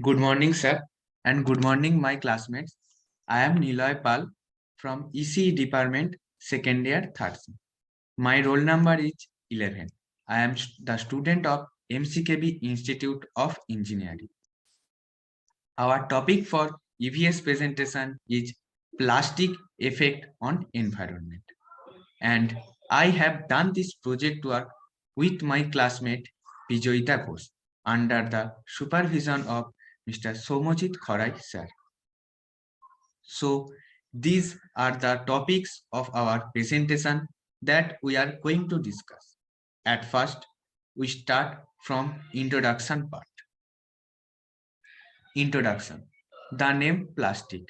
Good morning, sir, and good morning, my classmates. I am Niloy Pal from ECE Department, second year, third sem. My roll number is 11. I am the student of MCKB Institute of Engineering. Our topic for EVS presentation is plastic effect on environment. And I have done this project work with my classmate Bijoyita Ghosh under the supervision of Mr. Somojit Khorai sir. So these are the topics of our presentation that we are going to discuss. At first, we start from introduction part. Introduction. The name plastic.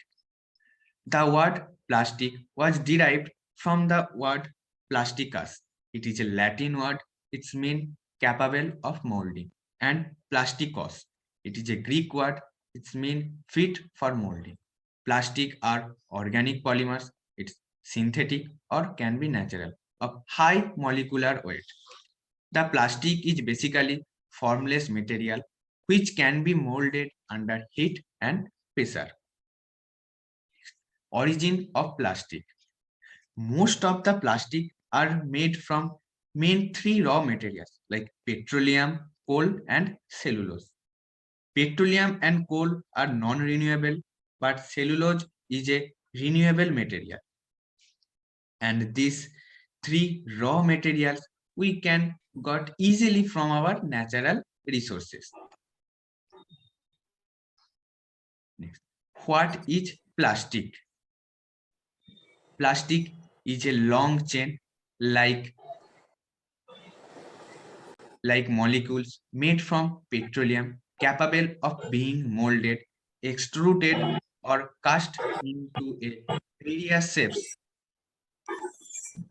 The word plastic was derived from the word plasticus. It is a Latin word. It means capable of molding. And plasticos. It is a Greek word. It means fit for molding. Plastic are organic polymers. It's synthetic or can be natural of high molecular weight. The plastic is basically formless material which can be molded under heat and pressure. Origin of plastic. Most of the plastic are made from main three raw materials like petroleum, coal, and cellulose. Petroleum and coal are non-renewable, but cellulose is a renewable material. And these three raw materials we can got easily from our natural resources. Next. What is plastic? Plastic is a long chain like molecules made from petroleum capable of being molded, extruded, or cast into a various shapes.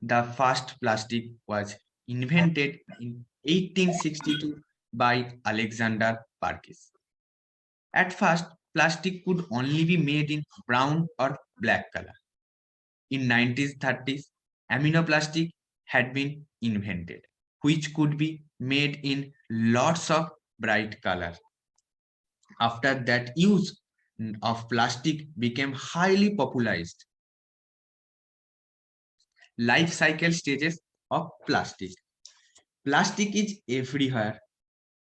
The first plastic was invented in 1862 by Alexander Parkes. At first, plastic could only be made in brown or black color. In 1930s, aminoplastic had been invented, which could be made in lots of bright color. After that, use of plastic became highly popularized. Life cycle stages of plastic. Plastic is everywhere.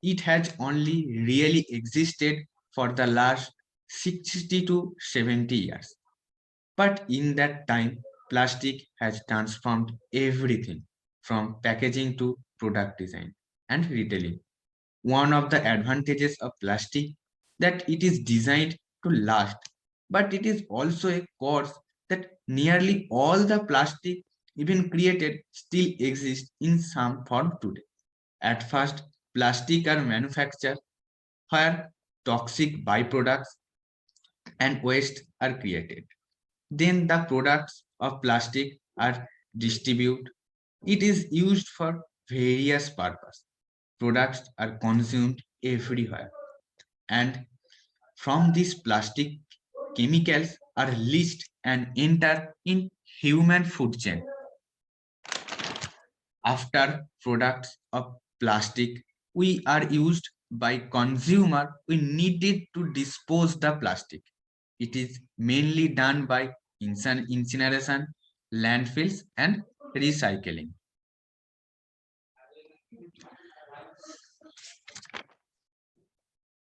It has only really existed for the last 60 to 70 years. But in that time, plastic has transformed everything from packaging to product design and retailing. One of the advantages of plastic that it is designed to last, but it is also a cause that nearly all the plastic even created still exists in some form today. At first, plastic are manufactured where toxic byproducts and waste are created. Then the products of plastic are distributed. It is used for various purposes. Products are consumed everywhere. And from these plastic, chemicals are released and enter in human food chain. After products of plastic we are used by consumer, we needed to dispose the plastic. It is mainly done by incineration, landfills, and recycling.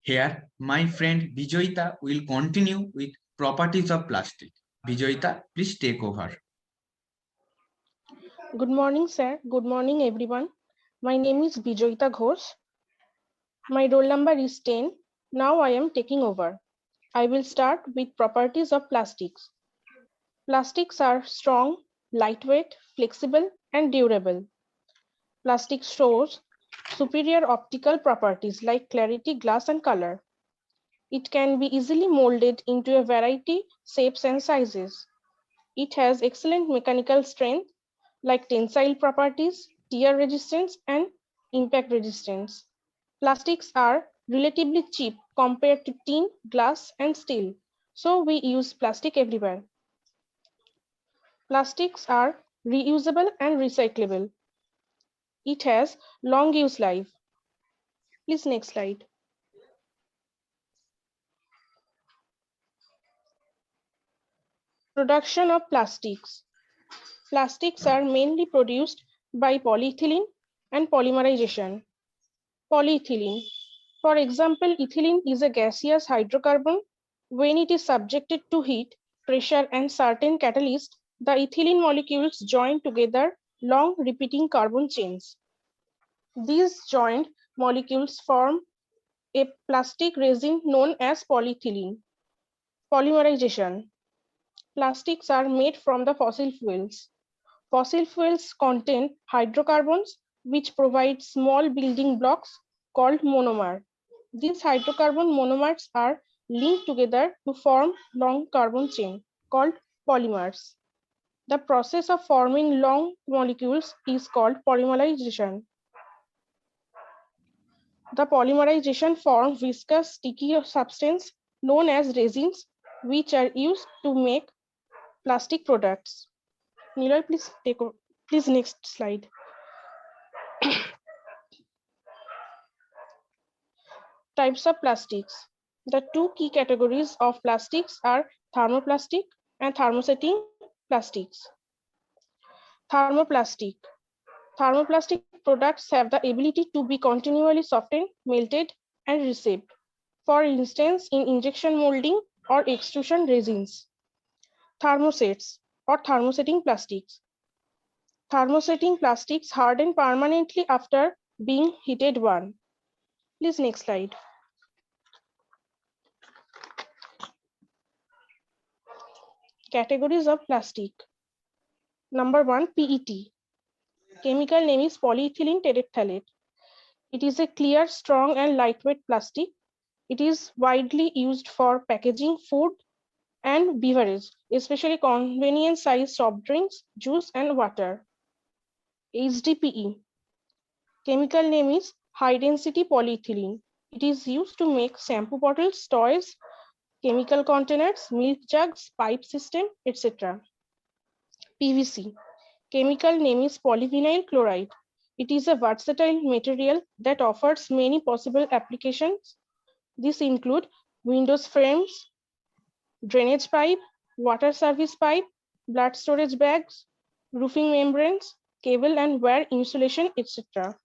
Here, my friend Bijoyita will continue with properties of plastic. Bijoyita, please take over. Good morning, sir. Good morning, everyone. My name is Bijoyita Ghosh. My roll number is 10. Now I am taking over. I will start with properties of plastics. Plastics are strong, lightweight, flexible, and durable. Plastic shows superior optical properties like clarity, glass, and color. It can be easily molded into a variety shapes and sizes. It has excellent mechanical strength like tensile properties, tear resistance, and impact resistance. Plastics are relatively cheap compared to tin, glass, and steel, so we use plastic everywhere. Plastics are reusable and recyclable. It has long use life. Please next slide. Production of plastics. Plastics are mainly produced by polyethylene and polymerization. Polyethylene. For example, ethylene is a gaseous hydrocarbon. When it is subjected to heat, pressure, and certain catalysts, the ethylene molecules join together long repeating carbon chains. These joined molecules form a plastic resin known as polyethylene. Polymerization. Plastics are made from the fossil fuels. Fossil fuels contain hydrocarbons which provide small building blocks called monomer. These hydrocarbon monomers are linked together to form long carbon chain called polymers. The process of forming long molecules is called polymerization. The polymerization forms viscous sticky substance known as resins, which are used to make plastic products. Niloy, please next slide. Types of plastics. The two key categories of plastics are thermoplastic and thermosetting plastics. Thermoplastic. Thermoplastic products have the ability to be continually softened, melted, and reshaped. For instance, in injection molding or extrusion resins. Thermosets or thermosetting plastics. Thermosetting plastics harden permanently after being heated on. Please next slide. Categories of plastic. Number 1, PET. Chemical name is polyethylene terephthalate. It is a clear, strong, and lightweight plastic. It is widely used for packaging food and beverage, especially convenience sized soft drinks, juice, and water. HDPE. Chemical name is high density polyethylene. It is used to make shampoo bottles, toys, chemical containers, milk jugs, pipe system, etc. PVC. Chemical name is polyvinyl chloride. It is a versatile material that offers many possible applications. These include windows frames, drainage pipe, water service pipe, blood storage bags, roofing membranes, cable and wire insulation, etc.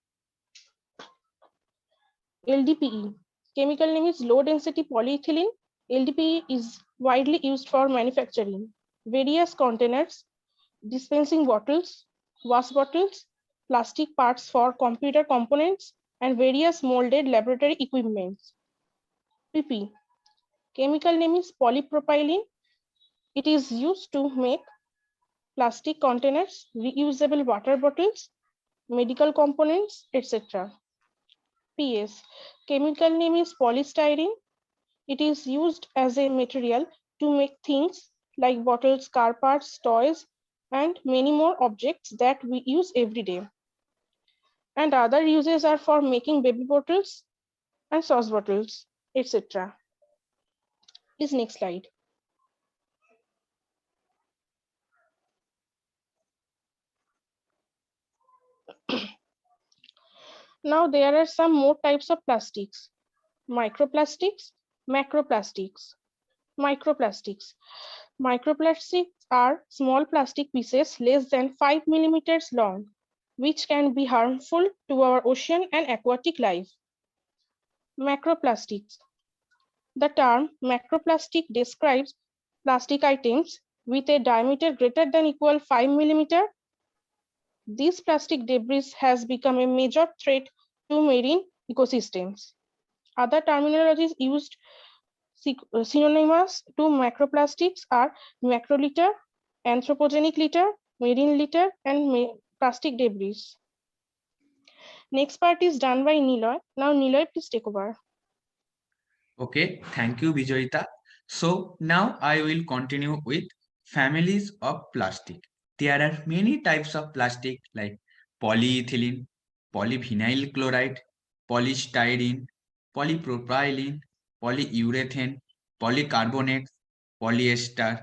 LDPE. Chemical name is low density polyethylene. LDPE is widely used for manufacturing various containers, dispensing bottles, wash bottles, plastic parts for computer components, and various molded laboratory equipments. PP. Chemical name is polypropylene. It is used to make plastic containers, reusable water bottles, medical components, etc. PS. Chemical name is polystyrene. It is used as a material to make things like bottles, car parts, toys, and many more objects that we use every day. And other uses are for making baby bottles and sauce bottles, etc. Please next slide. Now there are some more types of plastics. Microplastics, macroplastics. Microplastics. Microplastics are small plastic pieces less than 5 millimeters long, which can be harmful to our ocean and aquatic life. Macroplastics. The term macroplastic describes plastic items with a diameter greater than equal 5 millimeter. This plastic debris has become a major threat to marine ecosystems. Other terminologies used synonymous to macroplastics are macrolitter, anthropogenic litter, marine litter, and plastic debris. Next part is done by Niloy. Now Niloy, please take over. Okay, thank you, Bijoyita. So now I will continue with families of plastic. There are many types of plastic like polyethylene, polyvinyl chloride, polystyrene, polypropylene, polyurethane, polycarbonate, polyester,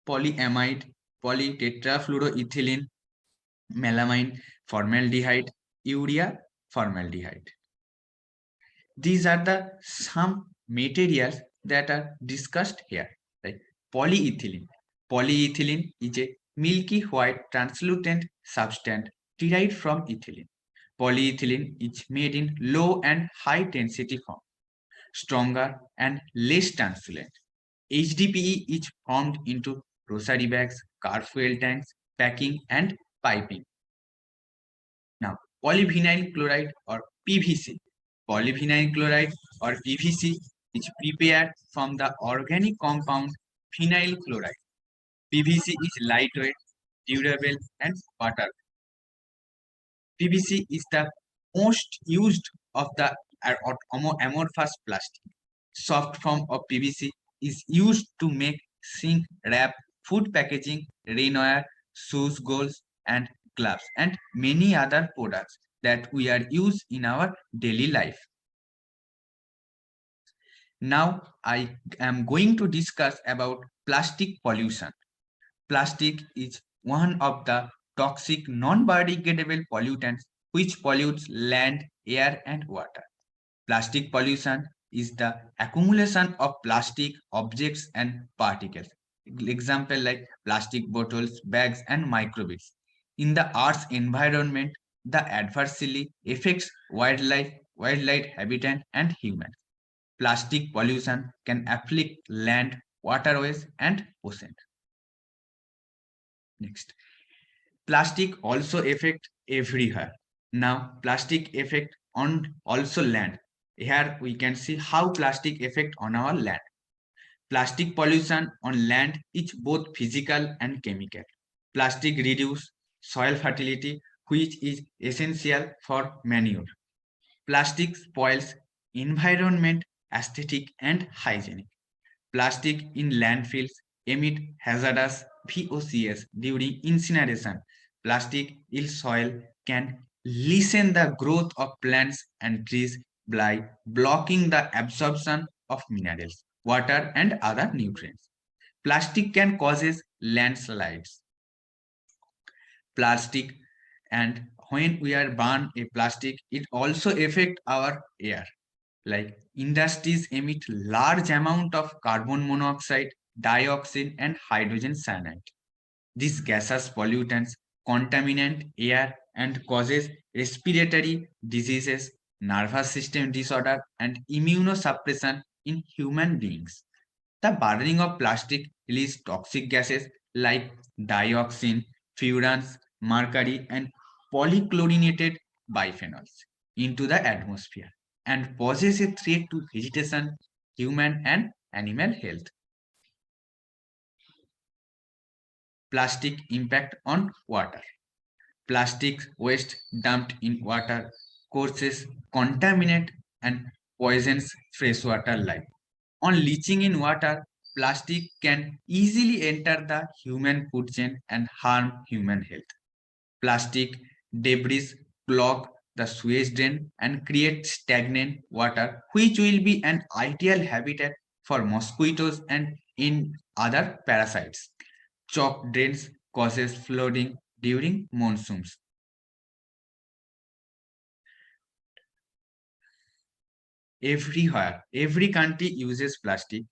polyamide, polytetrafluoroethylene, melamine, formaldehyde, urea, formaldehyde. These are the some materials that are discussed here, like polyethylene. Polyethylene is a milky white translucent substance derived from ethylene. Polyethylene is made in low and high density form, stronger and less translucent. HDPE is formed into grocery bags, car fuel tanks, packing, and piping. Now, polyvinyl chloride or PVC. Polyvinyl chloride or PVC is prepared from the organic compound vinyl chloride. PVC is lightweight, durable, and water. PVC is the most used of the amorphous plastic. Soft form of PVC is used to make sink wrap, food packaging, rainwear, shoes, goals, and gloves, and many other products that we are used in our daily life. Now I am going to discuss about plastic pollution. Plastic is one of the toxic non-biodegradable pollutants which pollutes land, air, and water. Plastic pollution is the accumulation of plastic objects and particles. Example like plastic bottles, bags, and microbeads. In the Earth's environment, the adversely affects wildlife habitat, and humans. Plastic pollution can afflict land, waterways, and oceans. Next, plastic also affect everywhere. Now, plastic affect on also land. Here we can see how plastic affect on our land. Plastic pollution on land is both physical and chemical. Plastic reduce soil fertility, which is essential for manure. Plastic spoils environment, aesthetic, and hygienic. Plastic in landfills emit hazardous VOCs during incineration. Plastic in soil can lessen the growth of plants and trees by blocking the absorption of minerals, water, and other nutrients. Plastic can cause landslides. Plastic, and when we are burn a plastic, it also affect our air. Like industries emit large amount of carbon monoxide, dioxin, and hydrogen cyanide. These gaseous pollutants contaminate air and causes respiratory diseases, nervous system disorder, and immunosuppression in human beings. The burning of plastic releases toxic gases like dioxin, furans, mercury, and polychlorinated biphenyls into the atmosphere and poses a threat to vegetation, human, and animal health. Plastic impact on water. Plastic waste dumped in water courses contaminate and poisons freshwater life. On leaching in water, plastic can easily enter the human food chain and harm human health. Plastic debris clog the sewage drain and create stagnant water, which will be an ideal habitat for mosquitoes and in other parasites. Chalk drains causes flooding during monsoons. Everywhere, every country uses plastic.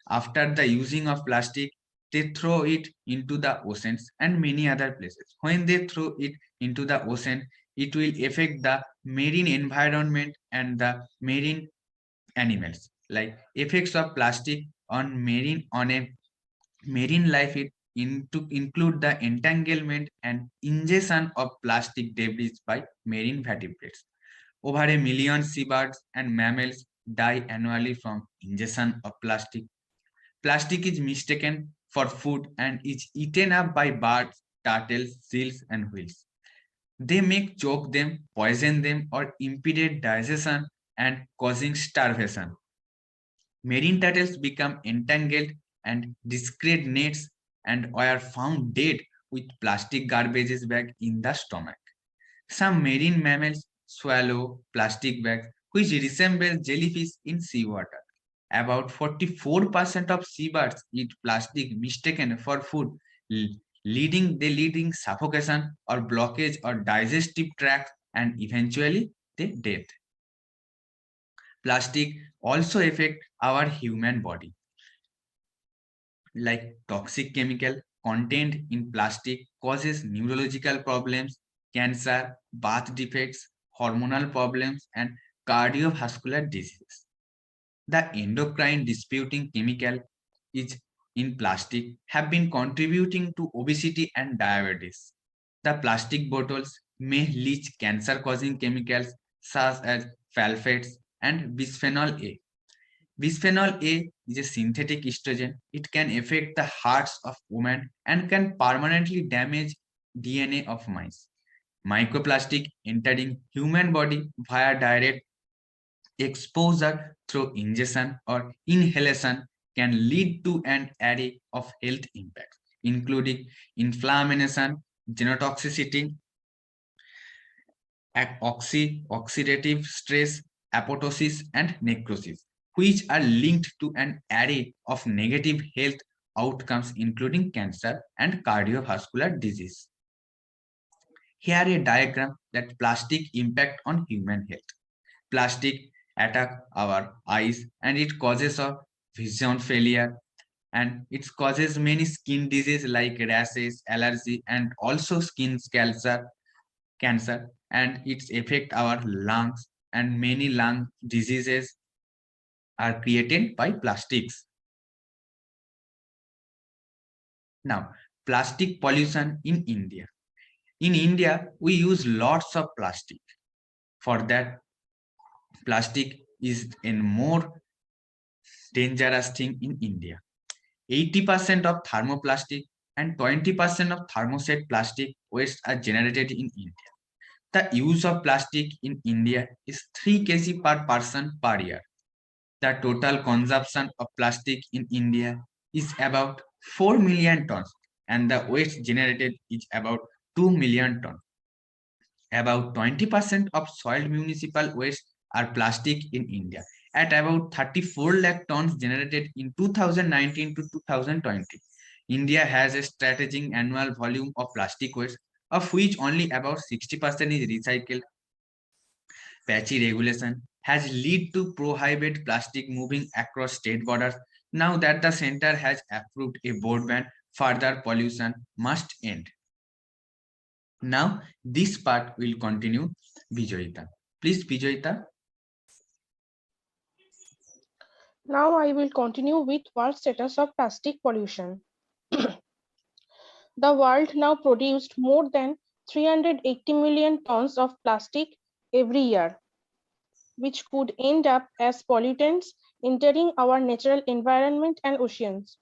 After the using of plastic, they throw it into the oceans and many other places. When they throw it into the ocean, it will affect the marine environment and the marine animals. Like effects of plastic on a marine life, it include the entanglement and ingestion of plastic debris by marine vertebrates. Over a million seabirds and mammals die annually from ingestion of plastic. Plastic is mistaken for food and is eaten up by birds, turtles, seals, and whales. They may choke them, poison them, or impede digestion and causing starvation. Marine turtles become entangled and discrete nets and were found dead with plastic garbage bag in the stomach. Some marine mammals swallow plastic bags which resemble jellyfish in seawater. About 44% of seabirds eat plastic mistaken for food, leading suffocation or blockage or digestive tract and eventually they death. Plastic also affect our human body. like toxic chemical contained in plastic causes neurological problems, cancer, birth defects, hormonal problems, and cardiovascular diseases. The endocrine disputing chemical is in plastic have been contributing to obesity and diabetes. The plastic bottles may leach cancer-causing chemicals such as sulfates and bisphenol A. Bisphenol A is a synthetic estrogen. It can affect the hearts of women and can permanently damage DNA of mice. Microplastic entering human body via direct exposure through ingestion or inhalation can lead to an array of health impacts, including inflammation, genotoxicity, oxidative stress, apoptosis, and necrosis, which are linked to an array of negative health outcomes, including cancer and cardiovascular disease. Here a diagram that plastic impact on human health. Plastic attack our eyes and it causes a vision failure, and it causes many skin diseases like rashes, allergy, and also skin cancer, and its affect our lungs, and many lung diseases are created by plastics. Now, plastic pollution in India. In India, we use lots of plastic. For that, plastic is a more dangerous thing in India. 80% of thermoplastic and 20% of thermoset plastic waste are generated in India. The use of plastic in India is 3 kg per person per year. The total consumption of plastic in India is about 4 million tons, and the waste generated is about 2 million tons. About 20% of soiled municipal waste are plastic in India, at about 34 lakh tons generated in 2019 to 2020. India has a strategic annual volume of plastic waste, of which only about 60% is recycled. Patchy regulation has led to prohibit plastic moving across state borders. Now that the center has approved a board ban, further pollution must end. Now, this part will continue Bijoyita. Please, Bijoyita. Now I will continue with world status of plastic pollution. The world now produced more than 380 million tons of plastic every year, which could end up as pollutants entering our natural environment and oceans.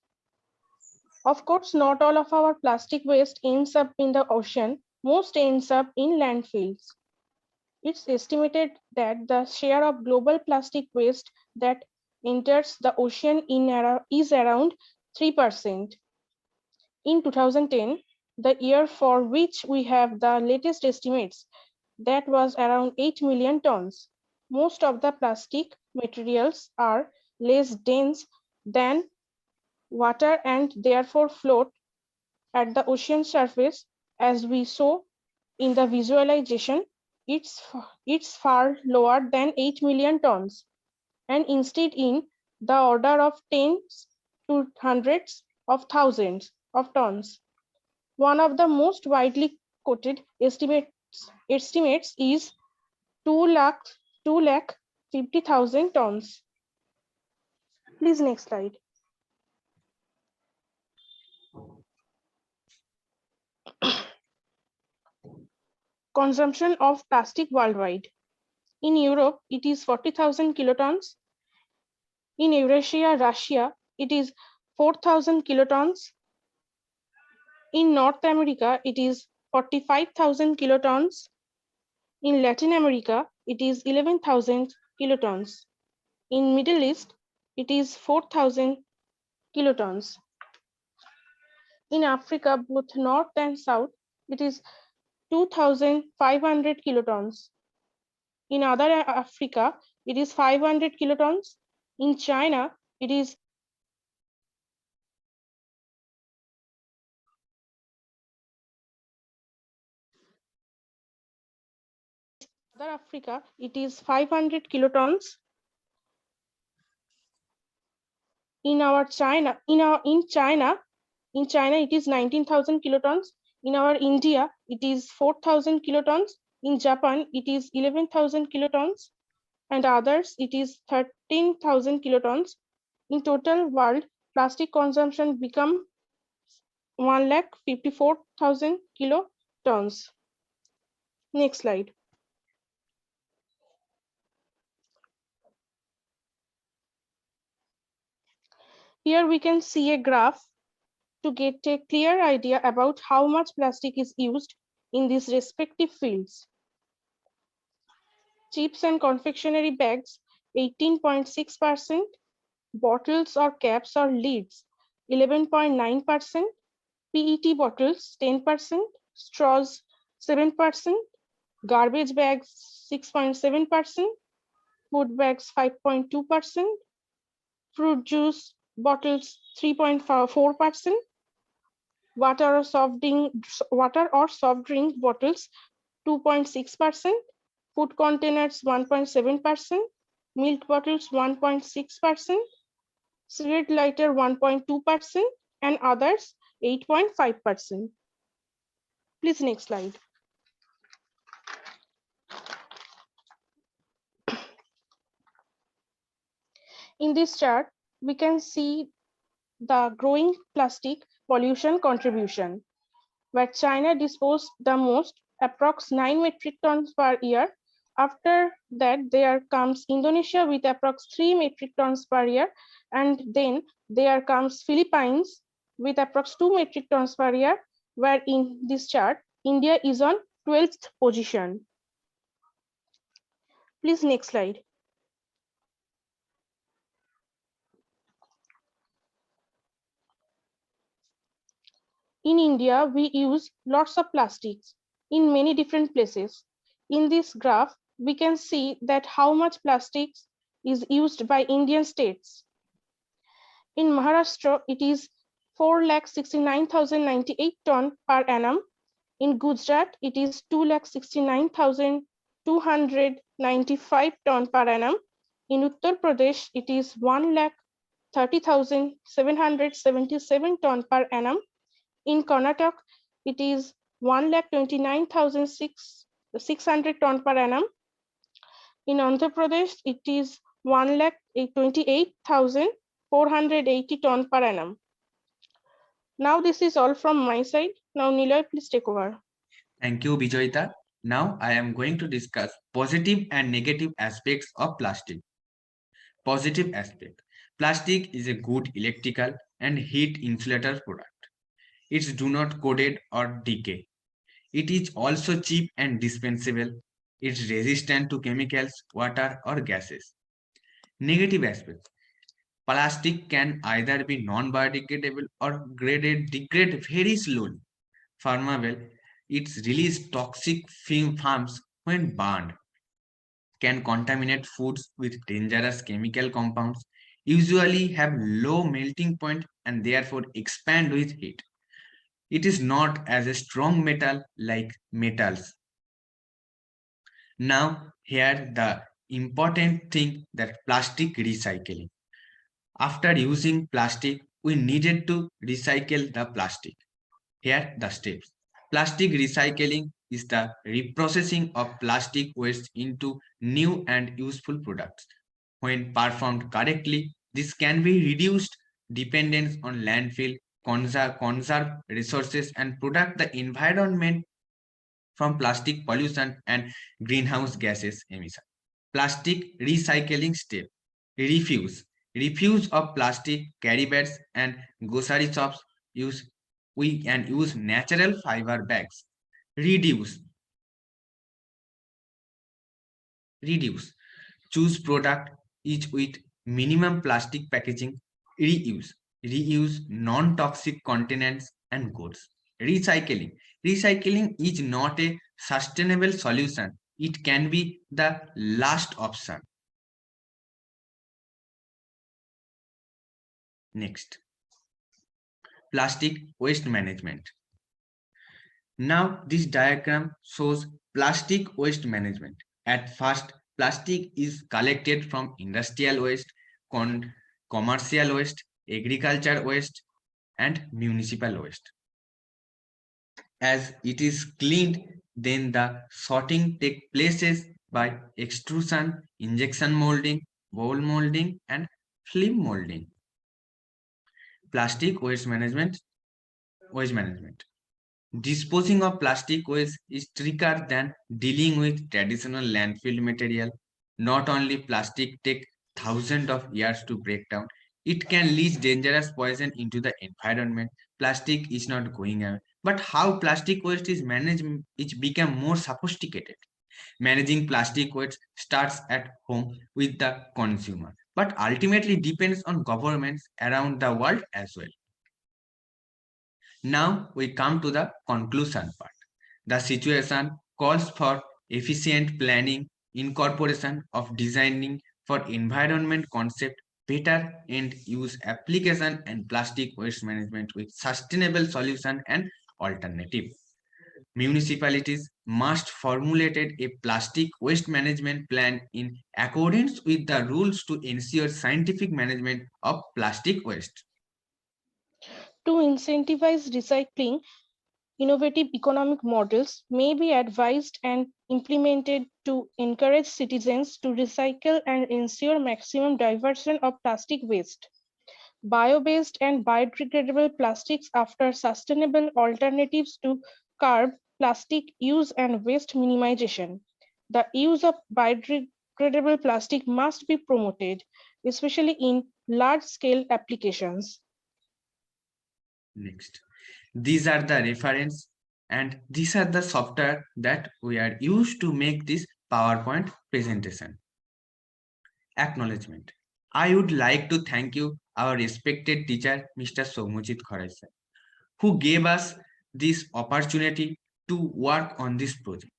Of course, not all of our plastic waste ends up in the ocean. Most ends up in landfills. It's estimated that the share of global plastic waste that enters the ocean is around 3%. In 2010, the year for which we have the latest estimates, that was around 8 million tons. Most of the plastic materials are less dense than water and therefore float at the ocean surface. As we saw in the visualization, it's far lower than 8 million tons, and instead in the order of tens to hundreds of thousands of tons. One of the most widely quoted estimates is 2 lakh 50,000 tons. Please next slide. Consumption of plastic worldwide. In Europe, it is 40,000 kilotons. In Eurasia, Russia, it is 4,000 kilotons. In North America, it is 45,000 kilotons. In Latin America, it is 11,000 kilotons. In Middle East, it is 4,000 kilotons. In Africa, both North and South, it is 2,500 kilotons. In other Africa, it is 500 kilotons. In China, it is other Africa, it is 500 kilotons. In China, it is 19,000 kilotons. In our India, it is 4,000 kilotons. In Japan, it is 11,000 kilotons, and others, it is 13,000 kilotons. In total world, plastic consumption become 1,54,000 kilotons. Next slide. Here we can see a graph to get a clear idea about how much plastic is used in these respective fields. Chips and confectionery bags, 18.6%, bottles or caps or lids, 11.9%, PET bottles, 10%, straws, 7%, garbage bags, 6.7%, food bags, 5.2%, fruit juice bottles, 3.4%, water or soft drink bottles, 2.6%, food containers, 1.7%, milk bottles, 1.6%, cigarette lighter, 1.2%, and others, 8.5%. Please, next slide. In this chart, we can see the growing plastic pollution contribution, where China disposed the most, approx 9 metric tons per year. After that, there comes Indonesia with approx 3 metric tons per year, and then there comes Philippines with approx 2 metric tons per year, where in this chart, India is on 12th position. Please, next slide. In India, we use lots of plastics in many different places. In this graph, we can see that how much plastics is used by Indian states. In Maharashtra, it is 4,69,098 ton per annum. In Gujarat, it is 2,69,295 ton per annum. In Uttar Pradesh, it is 1,30,777 ton per annum. In Karnataka, it is 1,29,600 ton per annum. In Andhra Pradesh, it is 1,28,480 ton per annum. Now this is all from my side. Now Niloy, please take over. Thank you, Bijoyita. Now I am going to discuss positive and negative aspects of plastic. Positive aspect. Plastic is a good electrical and heat insulator product. It's do not corrode or decay. It is also cheap and dispensable. It's resistant to chemicals, water, or gases. Negative aspects. Plastic can either be non-biodegradable or degrade very slowly. Flammable, it releases toxic fumes when burned. Can contaminate foods with dangerous chemical compounds, usually have low melting point and therefore expand with heat. It is not as a strong metal like metals. Now, here the important thing that plastic recycling. After using plastic, we needed to recycle the plastic. Here the steps. Plastic recycling is the reprocessing of plastic waste into new and useful products. When performed correctly, this can be reduced dependence on landfill, conserve resources, and protect the environment from plastic pollution and greenhouse gases emission. Plastic recycling step. Refuse of plastic carry bags and grocery shops we can use natural fiber bags. Reduce. Choose product each with minimum plastic packaging. Reuse non-toxic containers and goods. Recycling is not a sustainable solution. It can be the last option. Next, plastic waste management. Now this diagram shows plastic waste management. At first, plastic is collected from industrial waste, commercial waste, agriculture waste, and municipal waste. As it is cleaned, then the sorting takes places by extrusion, injection molding, bowl molding, and film molding. Plastic waste management. Disposing of plastic waste is trickier than dealing with traditional landfill material. Not only plastic take thousands of years to break down, it can leach dangerous poison into the environment. Plastic is not going away. But how plastic waste is managed, it become more sophisticated. Managing plastic waste starts at home with the consumer, but ultimately depends on governments around the world as well. Now we come to the conclusion part. The situation calls for efficient planning, incorporation of designing for environment concept, better end use application, and plastic waste management with sustainable solution and alternative. Municipalities must formulate a plastic waste management plan in accordance with the rules to ensure scientific management of plastic waste. To incentivize recycling, innovative economic models may be advised and implemented to encourage citizens to recycle and ensure maximum diversion of plastic waste. Bio-based and biodegradable plastics offer sustainable alternatives to curb plastic use and waste minimization. The use of biodegradable plastic must be promoted, especially in large-scale applications. Next, these are the reference and these are the software that we are used to make this PowerPoint presentation. Acknowledgement. I would like to thank you, our respected teacher, Mr. Soumyajit Khorai sir, who gave us this opportunity to work on this project.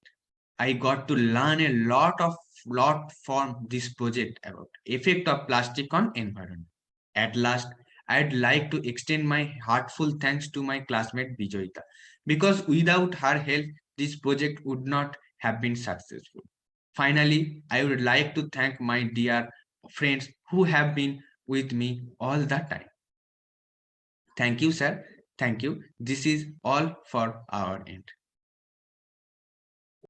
I got to learn a lot from this project about effect of plastic on environment. At last, I'd like to extend my heartful thanks to my classmate Bijoyita, because without her help, this project would not have been successful. Finally, I would like to thank my dear friends who have been with me all the time. Thank you, sir. Thank you. This is all for our end.